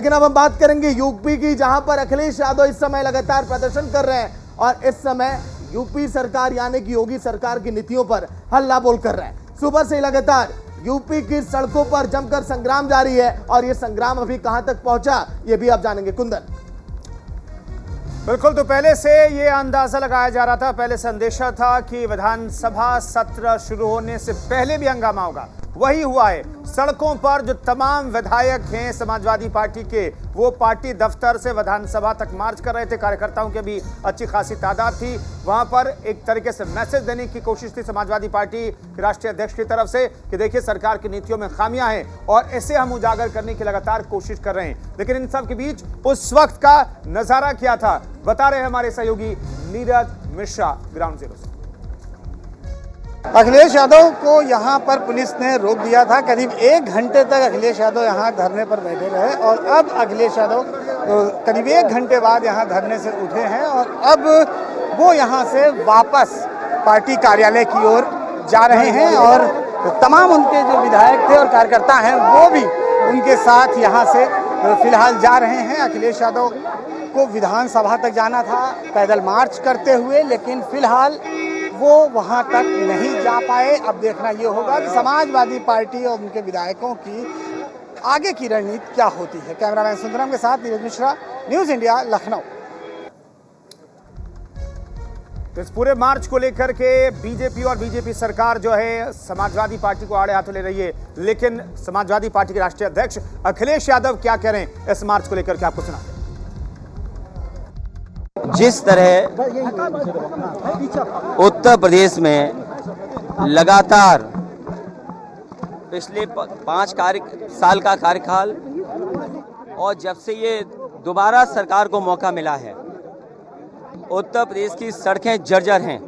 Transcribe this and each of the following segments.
लेकिन अब हम बात करेंगे यूपी की, जहां पर अखिलेश यादव इस समय लगातार प्रदर्शन कर रहे हैं और इस समय यूपी सरकार यानी कि योगी सरकार की नीतियों पर हल्ला बोल कर रहे हैं। सुबह से लगातार यूपी की सड़कों पर जमकर संग्राम जारी है और यह संग्राम अभी कहां तक पहुंचा ये भी आप जानेंगे। कुंदन। बिल्कुल, तो पहले से ये अंदाजा लगाया जा रहा था, पहले से अंदेशा था कि विधानसभा सत्र शुरू होने से पहले भी हंगामा होगा। वही हुआ है। सड़कों पर जो तमाम विधायक हैं समाजवादी पार्टी के, वो पार्टी दफ्तर से विधानसभा तक मार्च कर रहे थे। कार्यकर्ताओं की भी अच्छी खासी तादाद थी। वहां पर एक तरीके से मैसेज देने की कोशिश थी समाजवादी पार्टी राष्ट्रीय अध्यक्ष की तरफ से कि देखिए सरकार की नीतियों में खामियां हैं और इसे हम उजागर करने की लगातार कोशिश कर रहे हैं। लेकिन इन सब के बीच उस वक्त का नजारा क्या था, बता रहे हैं हमारे सहयोगी नीरज मिश्रा ग्राउंड जीरो से। अखिलेश यादव को यहां पर पुलिस ने रोक दिया था। करीब 1 घंटे तक अखिलेश यादव यहां धरने पर बैठे रहे और अब अखिलेश यादव करीब 1 घंटे बाद यहां धरने से उठे हैं और अब वो यहां से वापस पार्टी कार्यालय की ओर जा रहे हैं और तमाम उनके जो विधायक थे और कार्यकर्ता हैं वो भी उनके साथ यहां से फिलहाल जा रहे हैं। अखिलेश यादव को विधानसभा तक जाना था पैदल मार्च करते हुए, लेकिन फिलहाल वो वहां तक नहीं जा पाए। अब देखना ये होगा कि समाजवादी पार्टी और उनके विधायकों की आगे की रणनीति क्या होती है। कैमरामैन सुंदरम के साथ नीरज मिश्रा, न्यूज़ इंडिया, लखनऊ। इस पूरे मार्च को लेकर के बीजेपी और बीजेपी सरकार जो है समाजवादी पार्टी को आड़े हाथों ले रही है, लेकिन समाजवादी पार्टी के राष्ट्रीय अध्यक्ष अखिलेश यादव क्या कह रहे हैं इस मार्च को लेकर के आपको सुना। जिस तरह उत्तर प्रदेश में लगातार पिछले 5 साल का कार्यकाल और जब से ये दोबारा सरकार को मौका मिला है, उत्तर प्रदेश की सड़कें जर्जर हैं,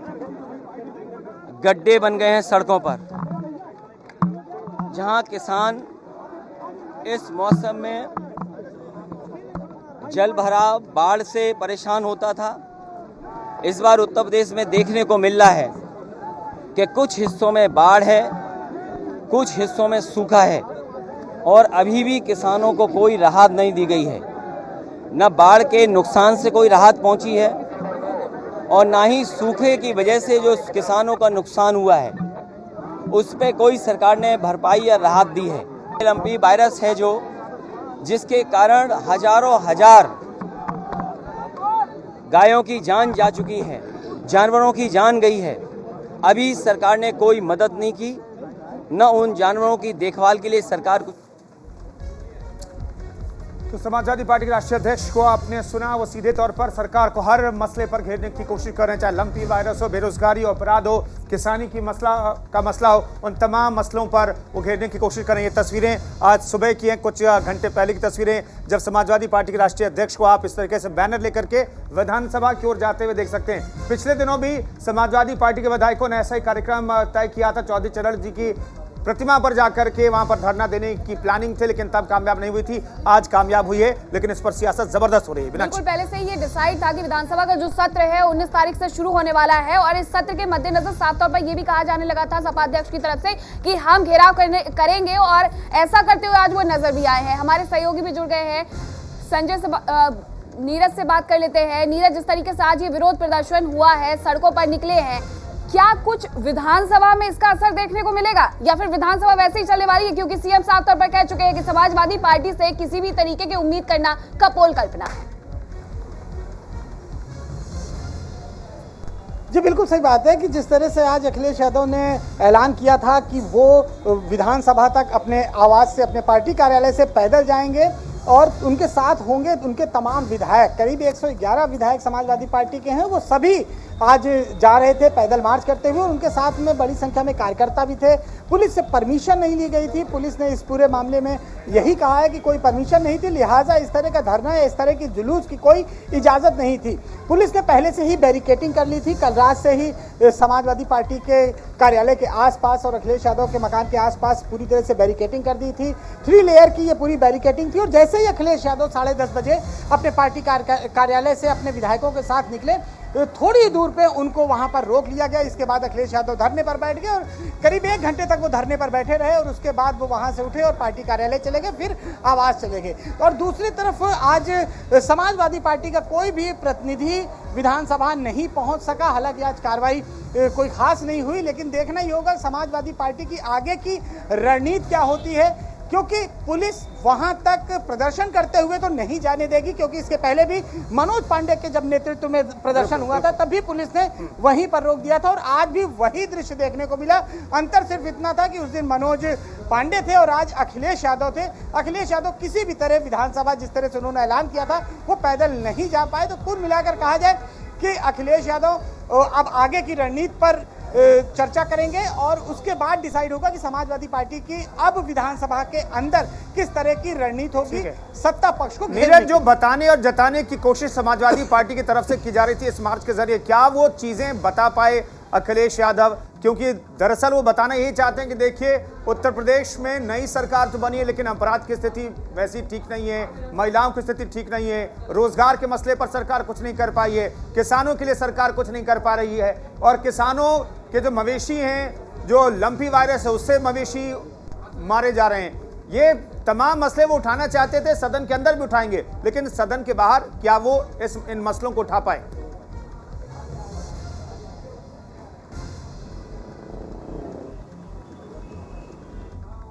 गड्ढे बन गए हैं सड़कों पर। जहां किसान इस मौसम में जल भराव, बाढ़ से परेशान होता था, इस बार उत्तर प्रदेश में देखने को मिल रहा है कि कुछ हिस्सों में बाढ़ है, कुछ हिस्सों में सूखा है और अभी भी किसानों को कोई राहत नहीं दी गई है। न बाढ़ के नुकसान से कोई राहत पहुंची है और ना ही सूखे की वजह से जो किसानों का नुकसान हुआ है उस पर कोई सरकार ने भरपाई या राहत दी है। लंपी वायरस है जो जिसके कारण हजारों हजार गायों की जान जा चुकी है, जानवरों की जान गई है। अभी सरकार ने कोई मदद नहीं की, न उन जानवरों की देखभाल के लिए सरकार को। तो समाजवादी पार्टी के राष्ट्रीय अध्यक्ष को आपने सुना, वो सीधे तौर पर सरकार को हर मसले पर घेरने की कोशिश कर रहे हैं, चाहे लंपी वायरस हो, बेरोजगारी हो, अपराध हो, किसानी की मसला हो, उन तमाम मसलों पर वो घेरने की कोशिश कर रहे हैं। ये तस्वीरें आज सुबह की हैं, कुछ घंटे पहले की तस्वीरें, जब समाजवादी पार्टी के राष्ट्रीय अध्यक्ष को आप इस तरीके से बैनर लेकर के विधानसभा की ओर जाते हुए देख सकते हैं। पिछले दिनों भी समाजवादी पार्टी के विधायकों ने ऐसा ही कार्यक्रम तय किया था, चौधरी चरण जी की प्रतिमा पर जाकर के वहां पर धरना देने की प्लानिंग थी, लेकिन तब कामयाब नहीं हुई थी। आज कामयाब हुई है, लेकिन इस पर सियासत जबरदस्त हो रही है। बिल्कुल, पहले से ही ये डिसाइड था कि विधानसभा का जो सत्र है 19 तारीख से शुरू होने वाला है और इस सत्र के मद्देनजर साफ तौर पर यह भी कहा जाने लगा था सपा अध्यक्ष की तरफ से कि हम घेराव करेंगे और ऐसा करते हुए आज वो नजर भी आए हैं। हमारे सहयोगी भी जुड़ गए हैं, संजय से नीरज से बात कर लेते हैं। नीरज, जिस तरीके से आज ये विरोध प्रदर्शन हुआ है, सड़कों पर निकले हैं, क्या कुछ विधानसभा में इसका असर देखने को मिलेगा या फिर विधानसभा वैसे ही चलने वाली है? क्योंकि सीएम साफ तौर पर कह चुके हैं कि समाजवादी पार्टी से किसी भी तरीके की उम्मीद करना कपोल कल्पना है। जी बिल्कुल सही बात है कि जिस तरह से आज अखिलेश यादव ने ऐलान किया था कि वो विधानसभा तक अपने आवास से, अपने पार्टी कार्यालय से पैदल जाएंगे और उनके साथ होंगे उनके तमाम विधायक, करीब 111 विधायक समाजवादी पार्टी के हैं, वो सभी आज जा रहे थे पैदल मार्च करते हुए और उनके साथ में बड़ी संख्या में कार्यकर्ता भी थे। पुलिस से परमिशन नहीं ली गई थी। पुलिस ने इस पूरे मामले में यही कहा है कि कोई परमिशन नहीं थी, लिहाजा इस तरह का धरना या इस तरह की जुलूस की कोई इजाज़त नहीं थी। पुलिस ने पहले से ही बैरिकेडिंग कर ली थी। कल रात से ही समाजवादी पार्टी के कार्यालय के आसपास और अखिलेश यादव के मकान के आसपास पूरी तरह से बैरिकेडिंग कर दी थी। 3 लेयर की ये पूरी बैरिकेडिंग थी और जैसे ही अखिलेश यादव 10:30 बजे अपने पार्टी कार्यालय से अपने विधायकों के साथ निकले, थोड़ी ही दूर पे उनको वहां पर रोक लिया गया। इसके बाद अखिलेश यादव धरने पर बैठ गए और करीब 1 घंटे तक वो धरने पर बैठे रहे और उसके बाद वो वहां से उठे और पार्टी कार्यालय चले गए, फिर आवास चले गए। और दूसरी तरफ आज समाजवादी पार्टी का कोई भी प्रतिनिधि विधानसभा नहीं पहुंच सका। हालांकि आज कार्रवाई कोई खास नहीं हुई, लेकिन देखना ही होगा समाजवादी पार्टी की आगे की रणनीति क्या होती है, क्योंकि पुलिस वहां तक प्रदर्शन करते हुए तो नहीं जाने देगी, क्योंकि इसके पहले भी मनोज पांडे के जब नेतृत्व में प्रदर्शन हुआ था तब भी पुलिस ने वहीं पर रोक दिया था और आज भी वही दृश्य देखने को मिला। अंतर सिर्फ इतना था कि उस दिन मनोज पांडे थे और आज अखिलेश यादव थे। अखिलेश यादव किसी भी तरह विधानसभा जिस तरह से उन्होंने ऐलान किया था वो पैदल नहीं जा पाए। तो कुल मिलाकर कहा जाए कि अखिलेश यादव अब आगे की रणनीति पर चर्चा करेंगे और उसके बाद डिसाइड होगा कि समाजवादी पार्टी की अब विधानसभा के अंदर किस तरह की रणनीति होगी सत्ता पक्ष को। नीरज, जो बताने और जताने की कोशिश समाजवादी पार्टी की तरफ से की जा रही थी इस मार्च के जरिए, क्या वो चीजें बता पाए अखिलेश यादव? क्योंकि दरअसल वो बताना यही चाहते हैं कि देखिए उत्तर प्रदेश में नई सरकार तो बनी है लेकिन अपराध की स्थिति वैसी ठीक नहीं है, महिलाओं की स्थिति ठीक नहीं है, रोजगार के मसले पर सरकार कुछ नहीं कर पाई है, किसानों के लिए सरकार कुछ नहीं कर पा रही है और किसानों के जो मवेशी हैं, जो लंपी वायरस है उससे मवेशी मारे जा रहे हैं। ये तमाम मसले वो उठाना चाहते थे, सदन के अंदर भी उठाएंगे, लेकिन सदन के बाहर क्या वो इन मसलों को उठा पाए?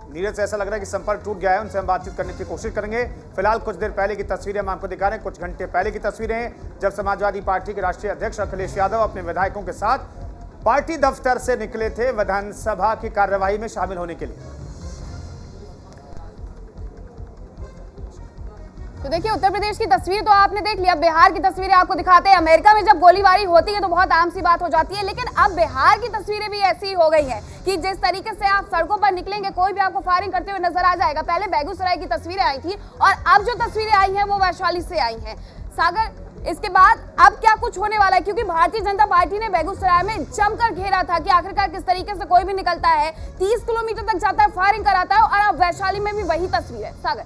नीरज से ऐसा लग रहा है कि संपर्क टूट गया है, उनसे हम बातचीत करने की कोशिश करेंगे। फिलहाल कुछ देर पहले की तस्वीरें हम आपको दिखा रहे हैं, कुछ घंटे पहले की तस्वीरें हैं जब समाजवादी पार्टी के राष्ट्रीय अध्यक्ष अखिलेश यादव अपने विधायकों के साथ पार्टी दफ्तर से निकले थे विधानसभा की कार्यवाही में शामिल होने के लिए। तो देखिए उत्तर प्रदेश की तस्वीर तो आपने देख लिया, बिहार की तस्वीरें आपको दिखाते हैं। अमेरिका में जब गोलीबारी होती है तो बहुत आम सी बात हो जाती है, लेकिन अब बिहार की तस्वीरें भी ऐसी हो गई हैं कि जिस तरीके से आप सड़कों पर निकलेंगे कोई भी आपको फायरिंग करते हुए नजर आ जाएगा। पहले बेगूसराय की तस्वीरें आई थी और अब जो तस्वीरें आई हैं वो वैशाली से आई हैं। सागर, इसके बाद अब क्या कुछ होने वाला है, क्योंकि भारतीय जनता पार्टी ने बेगूसराय में जमकर घेरा था कि आखिरकार किस तरीके से कोई भी निकलता है, 30 किलोमीटर तक जाता है, फायरिंग कराता है और अब वैशाली में भी वही तस्वीर है। सागर,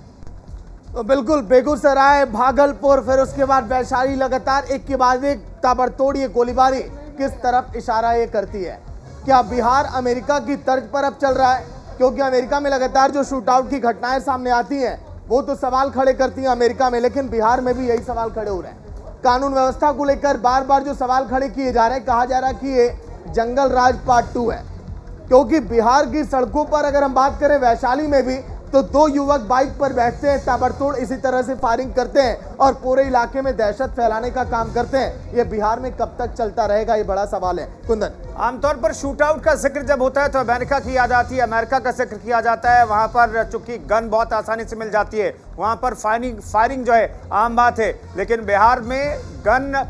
तो बिल्कुल बेगूसराय, भागलपुर, फिर उसके बाद वैशाली, लगातार एक के बाद एक ताबड़तोड़ ये गोलीबारी किस तरफ इशारा ये करती है? क्या बिहार अमेरिका की तर्ज पर अब चल रहा है? क्योंकि अमेरिका में लगातार जो शूट आउट की घटनाएं सामने आती हैं वो तो सवाल खड़े करती हैं अमेरिका में, लेकिन बिहार में भी यही सवाल खड़े हो रहे हैं। कानून व्यवस्था को लेकर बार बार जो सवाल खड़े किए जा रहे हैं, कहा जा रहा है कि ये जंगल राज पार्ट 2 है, क्योंकि बिहार की सड़कों पर अगर हम बात करें वैशाली में भी तो 2 युवक बाइक पर बैठते हैं, ताबड़तोड़ इसी तरह से फायरिंग करते हैं और पूरे इलाके में दहशत फैलाने का काम करते हैं। ये बिहार में कब तक चलता रहेगा, ये बड़ा सवाल है। कुंदन, आमतौर पर शूट आउट का जिक्र जब होता है तो अमेरिका की याद आती है, अमेरिका का जिक्र किया जाता है। वहां पर चूंकि गन बहुत आसानी से मिल जाती है, वहां पर फायरिंग जो है आम बात है, लेकिन बिहार में गन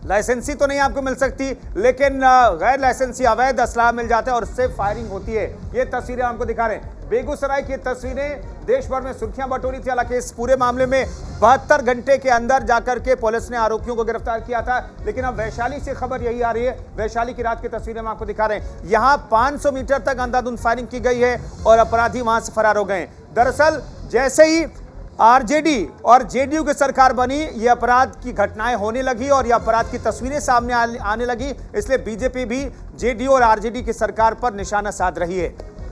लाइसेंसी तो नहीं आपको मिल सकती, लेकिन गैर लाइसेंसी अवैध असलाह मिल जाता है और उससे फायरिंग होती है। ये तस्वीरें हमको दिखा रहे हैं। बेगूसराय की तस्वीरें देश भर में सुर्खियां बटोरी थी। हालांकि इस पूरे मामले में 72 घंटे के अंदर जाकर के पुलिस ने आरोपियों को गिरफ्तार किया था, लेकिन अब वैशाली से खबर यही आ रही है। वैशाली की रात की तस्वीरें हम आपको दिखा रहे हैं। यहां 500 मीटर तक अंधाधुंध फायरिंग की गई है और अपराधी वहां से फरार हो गए। दरअसल जैसे ही आरजेडी और जेडीयू की सरकार बनी, ये अपराध की घटनाएं होने लगी और ये अपराध की तस्वीरें सामने आने लगी, इसलिए बीजेपी भी जेडीयू और आरजेडी की सरकार पर निशाना साध रही है।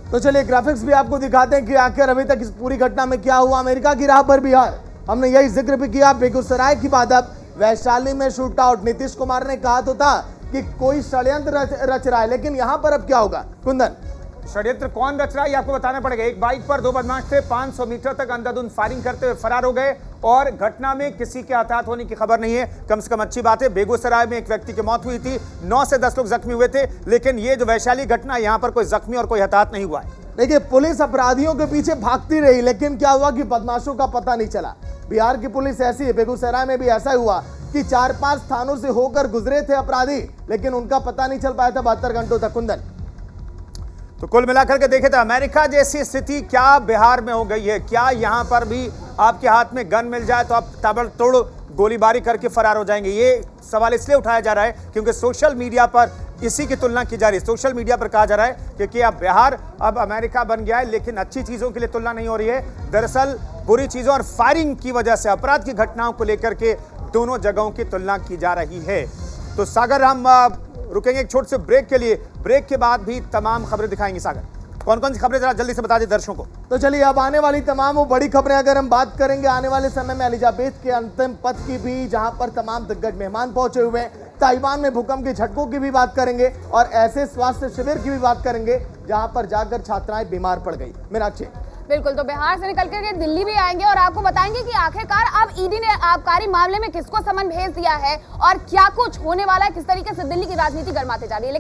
तो चलिए ग्राफिक्स भी आपको दिखाते हैं कि आखिर अभी तक इस पूरी घटना में क्या हुआ। अमेरिका की राह पर बिहार, हमने यही जिक्र भी किया। बेगूसराय की बाद अब वैशाली में शूट आउट। नीतीश कुमार ने कहा तो था कि कोई षड्यंत्र रच रहा है, लेकिन यहां पर अब क्या होगा? कुंदन, षड्यंत्र कौन रच रहा है ये आपको बताना पड़ेगा। एक बाइक पर 2 बदमाश थे, 500 मीटर तक अंधाधुंध फायरिंग करते हुए फरार हो गए और घटना में किसी के हताहत होने की खबर नहीं है। कम से कम अच्छी बात है। बेगूसराय में एक व्यक्ति की मौत हुई थी, 9 से 10 लोग जख्मी हुए थे, लेकिन ये जो वैशाली घटना, यहाँ पर कोई जख्मी और कोई हताहत नहीं हुआ है। देखिए पुलिस अपराधियों के पीछे भागती रही, लेकिन क्या हुआ कि बदमाशों का पता नहीं चला। बिहार की पुलिस ऐसी है, बेगूसराय में भी ऐसा हुआ कि 4-5 थानों से होकर गुजरे थे अपराधी, लेकिन उनका पता नहीं चल पाया था 72 घंटों तक। कुंदन, तो कुल मिलाकर के देखें तो अमेरिका जैसी स्थिति क्या बिहार में हो गई है? क्या यहां पर भी आपके हाथ में गन मिल जाए तो आप ताबड़तोड़ गोलीबारी करके फरार हो जाएंगे? ये सवाल इसलिए उठाया जा रहा है क्योंकि सोशल मीडिया पर इसी की तुलना की जा रही है। सोशल मीडिया पर कहा जा रहा है कि अब बिहार अब अमेरिका बन गया है, लेकिन अच्छी चीजों के लिए तुलना नहीं हो रही है। दरअसल बुरी चीजों और फायरिंग की वजह से, अपराध की घटनाओं को लेकर के दोनों जगहों की तुलना की जा रही है। तो सागर, हम रुकेंगे एक छोटे से ब्रेक के लिए। ब्रेक के बाद भी तमाम खबरें दिखाएंगे। सागर, कौन कौन सी खबरें जरा जल्दी से बता दें दर्शकों को। तो चलिए, अब आने वाली तमाम वो बड़ी खबरें अगर हम बात करेंगे आने वाले समय में एलिजाबेथ के अंतिम पथ की भी, जहां पर तमाम दिग्गज मेहमान पहुंचे हुए हैं। ताइवान में भूकंप के झटकों की भी बात करेंगे और ऐसे स्वास्थ्य शिविर की भी बात करेंगे जहां पर जाकर छात्राएं बीमार पड़ गई। मीनाक्षी, बिल्कुल, तो बिहार से निकल करके दिल्ली भी आएंगे और आपको बताएंगे कि आखिरकार अब ईडी ने आबकारी मामले में किसको समन भेज दिया है और क्या कुछ होने वाला है, किस तरीके से दिल्ली की राजनीति गर्माते जा रही है।